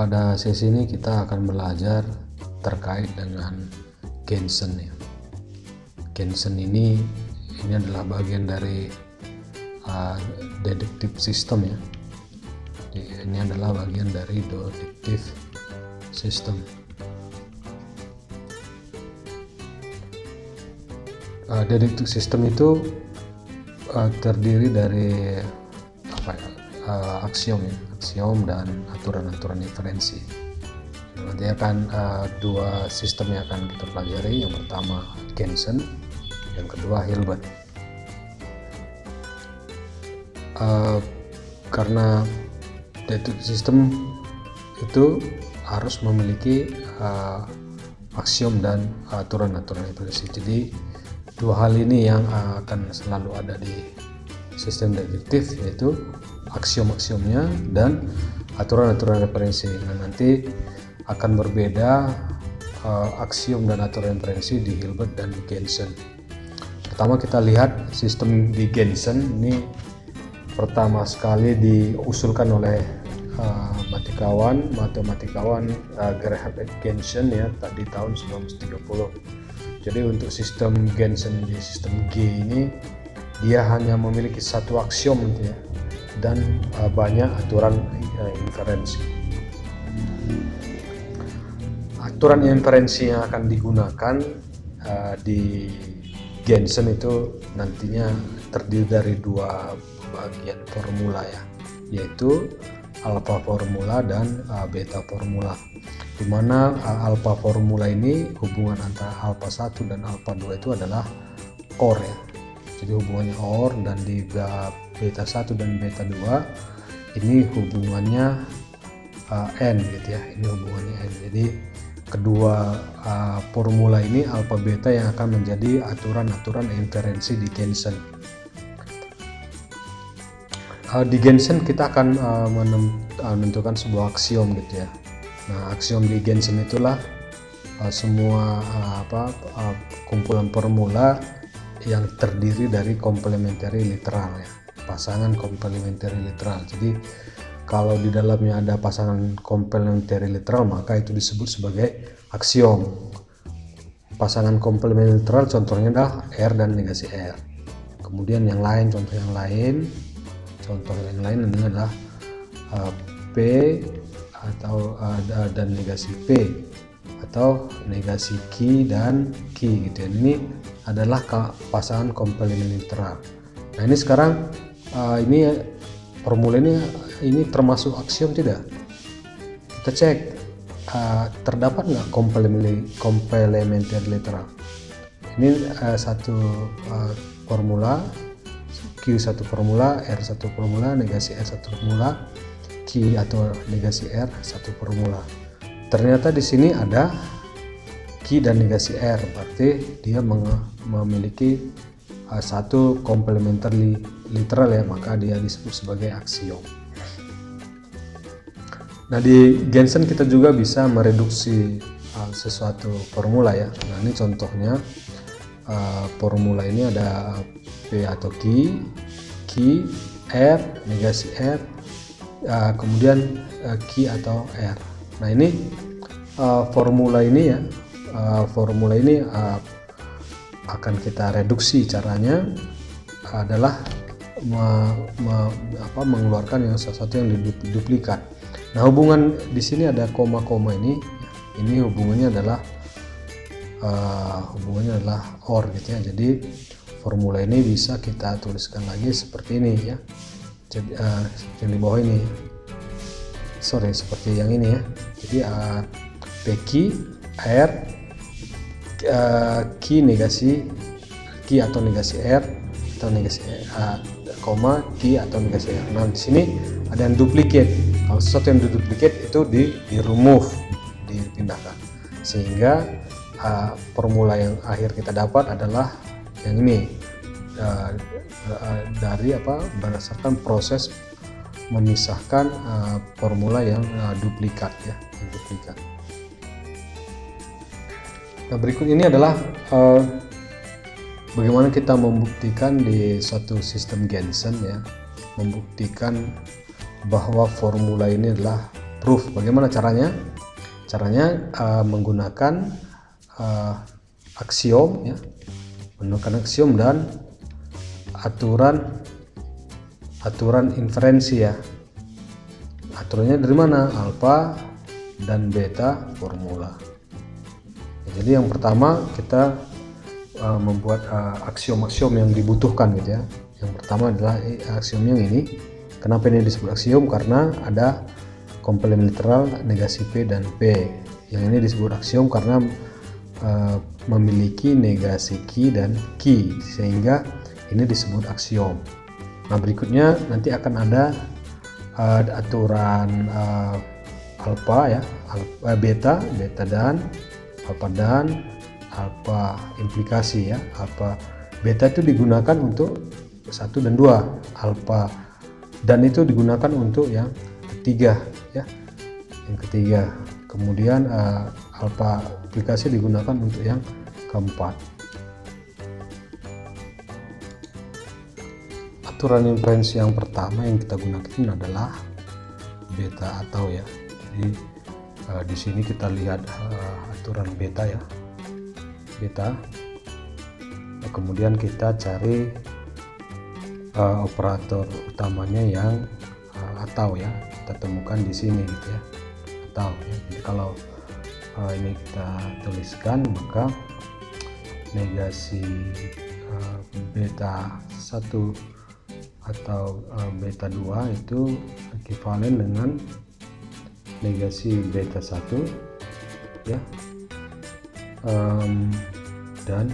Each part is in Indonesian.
Pada sesi ini kita akan belajar terkait dengan Gensen ya. Gensen ini adalah bagian dari deductive system ya. Jadi, ini adalah bagian dari deductive system. Deductive system itu terdiri dari aksiom dan aturan-aturan inferensi. Nanti akan dua sistem yang akan kita pelajari. Yang pertama Gensen, yang kedua Hilbert. Karena deductive system itu harus memiliki aksiom dan aturan-aturan inferensi. Jadi dua hal ini yang akan selalu ada di sistem deduktif, yaitu aksiom-aksiomnya dan aturan-aturan referensi. Nah, nanti akan berbeda aksiom dan aturan referensi di Hilbert dan di Gensen. Pertama kita lihat sistem di Gensen. Ini pertama sekali diusulkan oleh matematikawan Graham Gensen ya, di tahun 1930. Jadi untuk sistem Gensen di sistem G ini dia hanya memiliki satu aksiom ya, dan banyak aturan inferensi. Aturan inferensi yang akan digunakan di Gensen itu nantinya terdiri dari dua bagian formula ya, yaitu alpha formula dan beta formula. Di mana alpha formula ini hubungan antara alpha 1 dan alpha 2 itu adalah OR ya. Jadi hubungannya OR, dan di beta 1 dan beta 2 ini hubungannya N gitu ya. Ini hubungannya N. Jadi kedua formula ini alpha beta yang akan menjadi aturan-aturan inferensi di Gensen. Di Gensen kita akan menentukan sebuah aksiom gitu ya. Nah, aksiom di Gensen itulah semua kumpulan formula yang terdiri dari komplementari literal ya, pasangan komplementari literal. Jadi kalau di dalamnya ada pasangan komplementari literal, maka itu disebut sebagai aksiom. Pasangan komplementari literal contohnya adalah R dan negasi R. Kemudian yang lain, contoh yang lain ini adalah P atau dan negasi P, atau negasi Q dan Q gitu ya. Ini adalah pasangan komplementari literal. Nah, ini sekarang ini formula ini termasuk aksiom tidak? Kita cek terdapat nggak komplementari literal. Ini satu formula, Q satu formula, R satu formula, negasi R satu formula, Q atau negasi R satu formula. Ternyata di sini ada Q dan negasi R, berarti dia memiliki satu komplementari literal ya, maka dia disebut sebagai aksiom. Nah, di Gensen kita juga bisa mereduksi sesuatu formula ya. Nah, ini contohnya formula ini ada P atau Q, R, negasi R, kemudian Q atau R. Nah, ini formula ini ya, akan kita reduksi. Caranya adalah mengeluarkan yang sesuatu yang duplikat. Nah, hubungan di sini ada koma-koma ini hubungannya adalah OR gitu ya. Jadi formula ini bisa kita tuliskan lagi seperti ini ya. Jadi yang di bawah ini, seperti yang ini ya. Jadi PQ R Q negasi Q atau negasi R atau negasi koma Q atau negasi R. Nah, di sini ada yang duplicate. Kalau sesuatu yang duplicate itu di remove, dipindahkan, sehingga formula yang akhir kita dapat adalah yang ini, dari berdasarkan proses memisahkan formula yang duplikat ya, duplikat. Nah, berikut ini adalah bagaimana kita membuktikan di suatu sistem Gensen ya, membuktikan bahwa formula ini adalah proof. Bagaimana caranya? Caranya menggunakan aksiom ya, menggunakan aksiom dan aturan inferensi ya. Aturannya dari mana? Alfa dan beta formula. Ya, jadi yang pertama kita membuat aksiom-aksiom yang dibutuhkan gitu ya. Yang pertama adalah aksiom yang ini. Kenapa ini disebut aksiom? Karena ada komplement literal negasi P dan P. Yang ini disebut aksiom karena memiliki negasi Q dan Q, sehingga ini disebut aksiom. Nah, berikutnya nanti akan ada aturan alfa ya, beta dan alfa implikasi ya. Alfa beta itu digunakan untuk 1 dan 2, alfa dan itu digunakan untuk yang ketiga ya, yang ketiga. Kemudian alfa implikasi digunakan untuk yang keempat. Aturan inferensi yang pertama yang kita gunakan adalah beta atau ya. Jadi di sini kita lihat aturan beta ya, beta. Kemudian kita cari operator utamanya yang atau ya, kita temukan di sini gitu ya, atau ya. Jadi kalau ini kita tuliskan, maka negasi beta 1 atau beta 2 itu ekivalen dengan negasi beta 1 ya, dan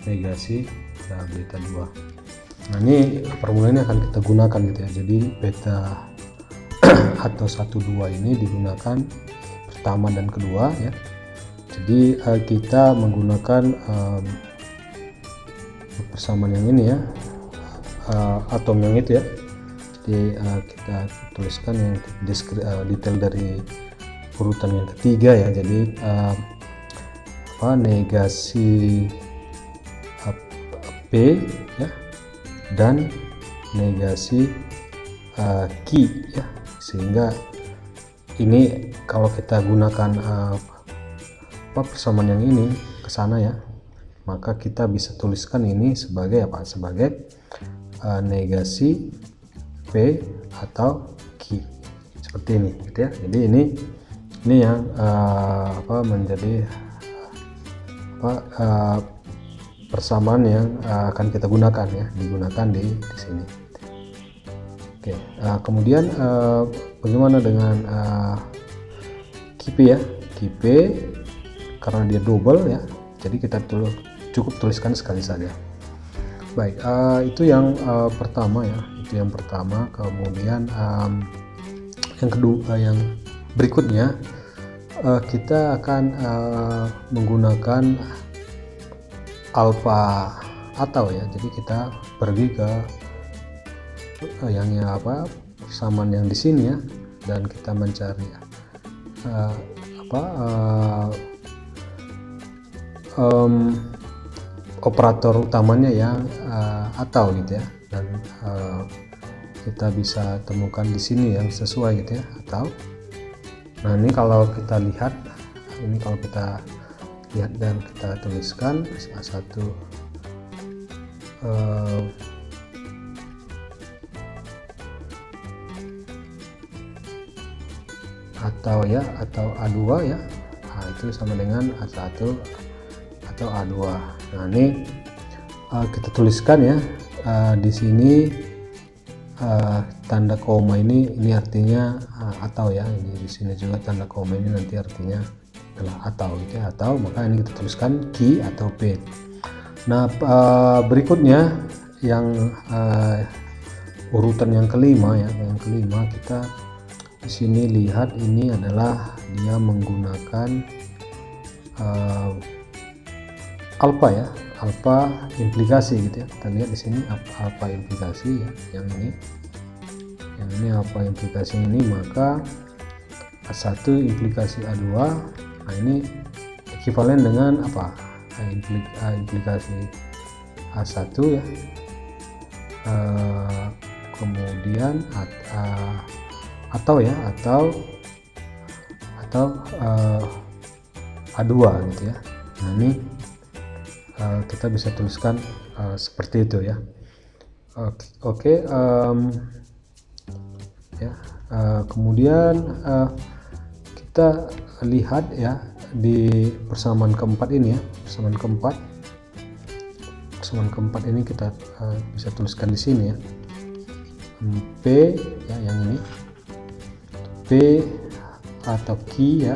negasi beta 2. Nah, ini formula ini akan kita gunakan gitu ya. Jadi beta atau 1 2 ini digunakan pertama dan kedua ya. Jadi kita menggunakan persamaan yang ini ya, atom yang itu ya. Jadi kita tuliskan yang detail dari urutan yang ketiga ya. Jadi negasi P ya dan negasi Q ya, sehingga ini kalau kita gunakan persamaan yang ini ke sana ya, maka kita bisa tuliskan ini sebagai apa? Sebagai negasi P atau Q seperti ini gitu ya. Jadi ini yang menjadi persamaan yang akan kita gunakan ya, digunakan di sini. Oke, kemudian bagaimana dengan QP ya? QP karena dia double ya, jadi kita cukup tuliskan sekali saja. Baik, itu yang pertama ya, itu yang pertama. Kemudian yang kedua, yang berikutnya kita akan menggunakan alfa atau ya. Jadi kita pergi ke yang persamaan yang di sini ya, dan kita mencari operator utamanya yang atau gitu ya, dan kita bisa temukan di sini yang sesuai gitu ya, atau. Nah, ini kalau kita lihat, dan kita tuliskan salah satu atau ya, atau A2 ya. Nah, itu sama dengan A1 atau A2. Nah, ini kita tuliskan ya, di sini tanda koma ini artinya atau ya. Ini di sini juga tanda koma ini nanti artinya adalah atau gitu ya, atau. Maka ini kita tuliskan Q atau P. Nah, berikutnya yang urutan yang kelima ya, kita di sini lihat ini adalah dia menggunakan alfa ya, alfa implikasi gitu ya. Kita lihat di sini alfa implikasi ya, yang ini alfa implikasi ini, maka A1 implikasi A2. Nah, ini ekivalen dengan apa? Implikasi A1 ya, kemudian atau ya, atau atau A2 gitu ya. Nah ini kita bisa tuliskan seperti itu ya. Oke, ya. Kemudian kita lihat ya di persamaan keempat ini ya, persamaan keempat ini kita bisa tuliskan di sini ya, P ya, yang ini P atau Q ya,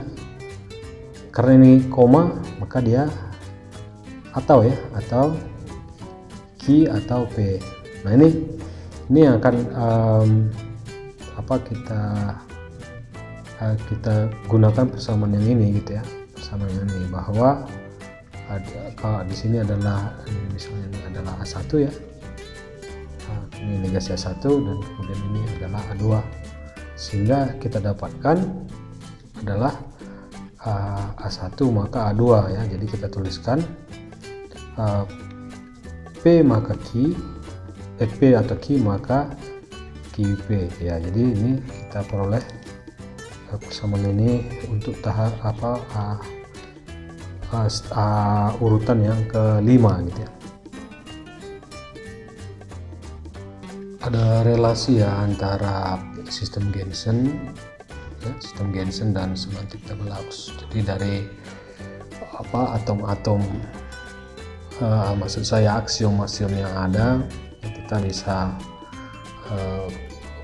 karena ini koma maka dia atau ya, atau Q atau P. Nah ini yang akan kita gunakan persamaan yang ini gitu ya, persamaan yang ini, bahwa kalau di sini adalah misalnya ini adalah A1 ya, ini negasi A1 dan kemudian ini adalah A2, sehingga kita dapatkan adalah A1 maka A2 ya. Jadi kita tuliskan P maka Q, P atau Q maka QP ya. Jadi ini kita peroleh persamaan ini untuk tahap urutan yang kelima gitu ya. Ada relasi ya antara sistem Gensen ya, sistem Gensen dan semantik Tabelaux. Jadi dari atom-atom, maksud saya aksiom-aksiom yang ada, kita bisa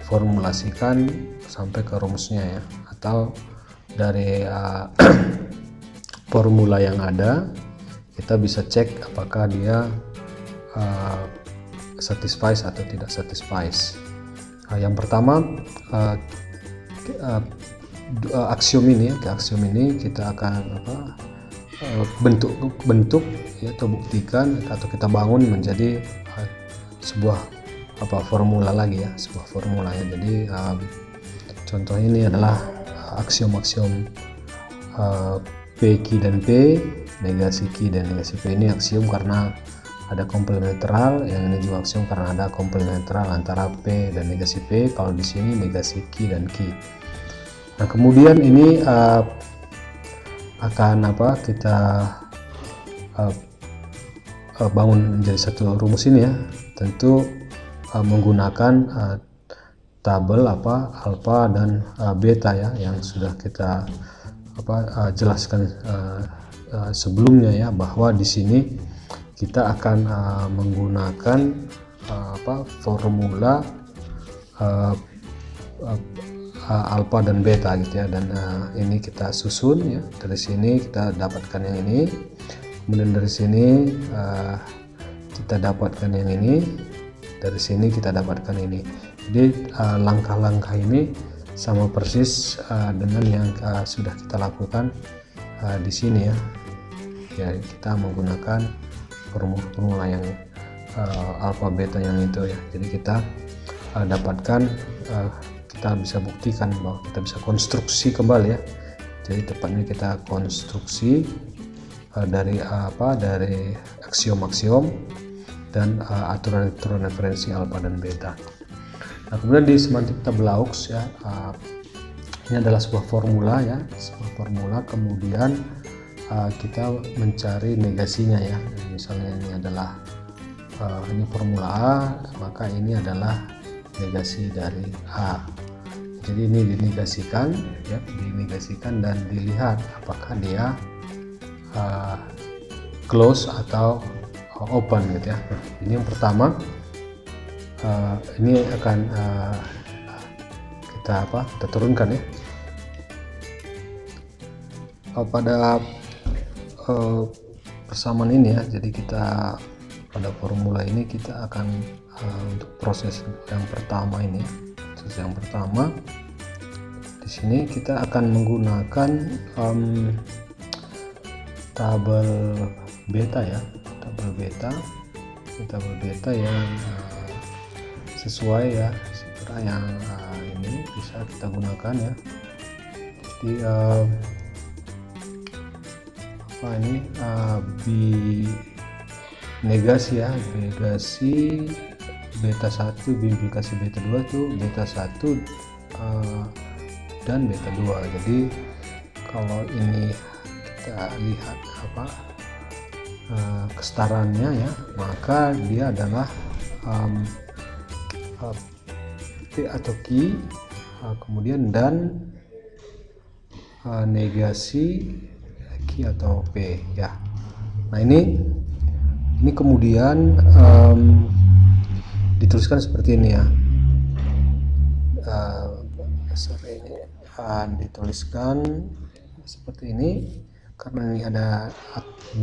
formulasikan sampai ke rumusnya ya, atau dari formula yang ada kita bisa cek apakah dia satisfies atau tidak satisfies. Yang pertama, aksiom ini kita akan bentuk ya, atau buktikan atau kita bangun menjadi sebuah formula lagi ya, sebuah formula ya. Jadi contoh ini adalah aksiom-aksiom P, Q, dan P, negasi Q dan negasi P. Ini aksiom karena ada komplementaral, yang ini juga aksiom karena ada komplementaral antara P dan negasi P. Kalau di sini negasi Q dan Q. Nah kemudian ini akan kita bangun menjadi satu rumus ini ya, tentu menggunakan tabel alfa dan beta ya, yang sudah kita jelaskan sebelumnya ya, bahwa di sini kita akan menggunakan formula alfa dan beta gitu ya, dan ini kita susun ya. Dari sini kita dapatkan yang ini, kemudian dari sini kita dapatkan yang ini, dari sini kita dapatkan ini. Jadi langkah-langkah ini sama persis dengan yang sudah kita lakukan di sini ya. Ya kita menggunakan formula yang alfa beta yang itu ya. Jadi kita dapatkan, kita bisa buktikan bahwa kita bisa konstruksi kembali ya. Jadi tepatnya kita konstruksi dari aksiom-aksiom dan aturan-aturan referensi alfa dan beta. Nah kemudian di semantik Tabelaux ya, ini adalah sebuah formula ya, sebuah formula. Kemudian kita mencari negasinya ya. Misalnya ini adalah ini formula A, maka ini adalah negasi dari A. Jadi ini dinegasikan ya, dinegasikan dan dilihat apakah dia close atau open gitu ya. Nah, ini yang pertama, ini akan kita turunkan ya. Pada persamaan ini ya, jadi kita pada formula ini kita akan untuk proses yang pertama ini, proses yang pertama di sini kita akan menggunakan tabel beta ya, tabel beta yang sesuai ya, sekira yang ini bisa kita gunakan ya. Jadi ini negasi ya, negasi beta 1 implikasi beta 2 tuh beta 1 dan beta 2. Jadi kalau ini kita lihat apa kesetaraannya ya, maka dia adalah P atau Q, kemudian dan negasi Q atau P ya. Nah ini kemudian dituliskan seperti ini ya. Dituliskan seperti ini karena ini ada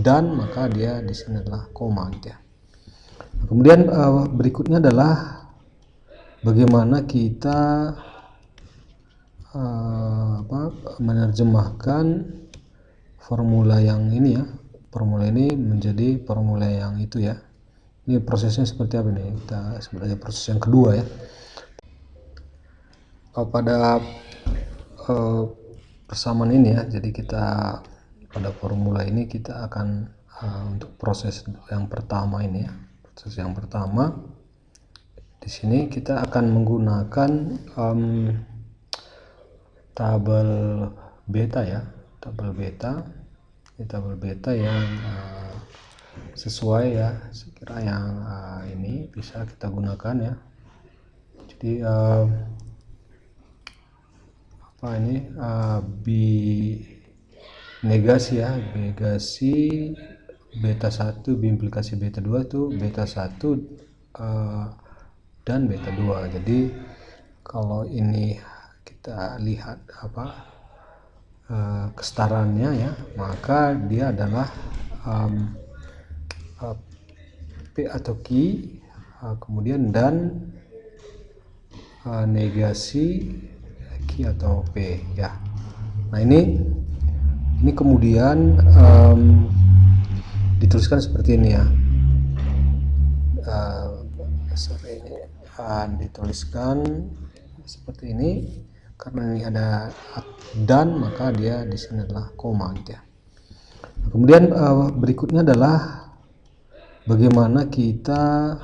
dan, maka dia di sini adalah koma gitu ya. Nah, kemudian berikutnya adalah bagaimana kita menerjemahkan formula yang ini ya, formula ini menjadi formula yang itu ya. Ini prosesnya seperti apa nih? Kita sebenarnya proses yang kedua ya. Pada persamaan ini ya, jadi kita pada formula ini kita akan untuk proses yang pertama ini ya, proses yang pertama di sini kita akan menggunakan tabel beta ya, tabel beta. Ini tabel beta yang sesuai ya, sekira yang ini bisa kita gunakan ya. Jadi ini negasi ya, negasi beta 1 biimplikasi beta 2 itu beta 1 dan beta 2. Jadi kalau ini kita lihat apa kesetaraannya ya, maka dia adalah P atau Q, kemudian dan negasi Q atau P ya. Nah ini kemudian dituliskan seperti ini ya. Dituliskan seperti ini karena ini ada dan, maka dia di sini adalah koma gitu ya. Nah, kemudian berikutnya adalah bagaimana kita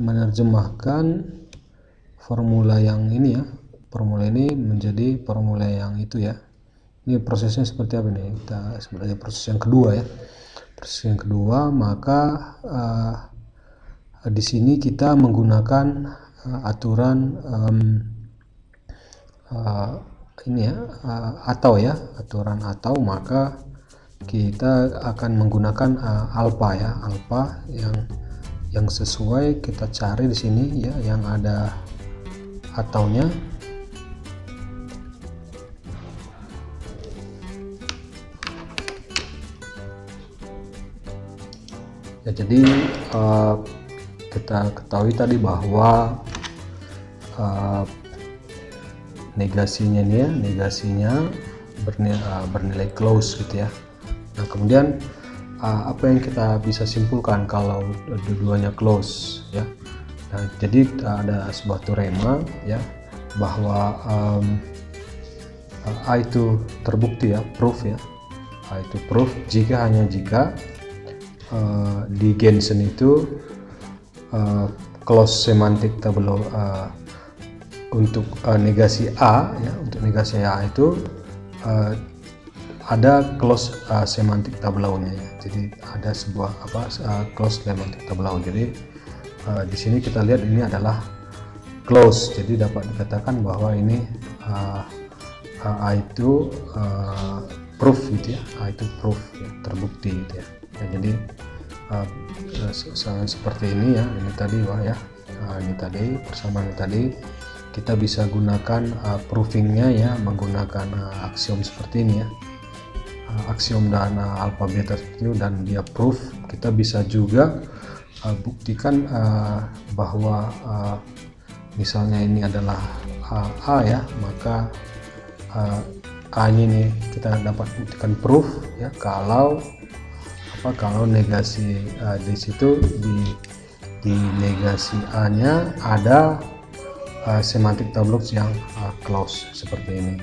menerjemahkan formula yang ini ya, formula ini menjadi formula yang itu ya. Ini prosesnya seperti apa nih? Kita sebenarnya proses yang kedua ya. Proses yang kedua, maka di sini kita menggunakan aturan ini ya, atau ya, aturan atau, maka kita akan menggunakan alfa ya, alfa yang sesuai kita cari di sini ya, yang ada ataunya. Ya, jadi kita ketahui tadi bahwa negasinya nih ya, negasinya bernilai close gitu ya. Nah kemudian apa yang kita bisa simpulkan kalau dua-duanya close ya. Nah, jadi ada sebuah teorema ya, bahwa A itu terbukti ya, proof ya. A itu proof hanya jika di Gensen itu close semantik tableau untuk negasi A ya, untuk negasi A itu ada close semantik tableau-nya ya. Jadi ada sebuah close semantik tableau. Jadi di sini kita lihat ini adalah close, jadi dapat dikatakan bahwa ini A itu proof gitu ya, A itu proof ya, terbukti gitu ya. Jadi seperti ini ya, ini tadi wah ya, ini tadi persamaan tadi kita bisa gunakan proofingnya ya, menggunakan aksiom seperti ini ya, aksiom dan alfa beta seperti itu, dan dia proof. Kita bisa juga buktikan bahwa misalnya ini adalah A ya, maka A ini kita dapat buktikan proof ya, kalau negasi di situ di negasi A nya ada semantik tableau yang close seperti ini.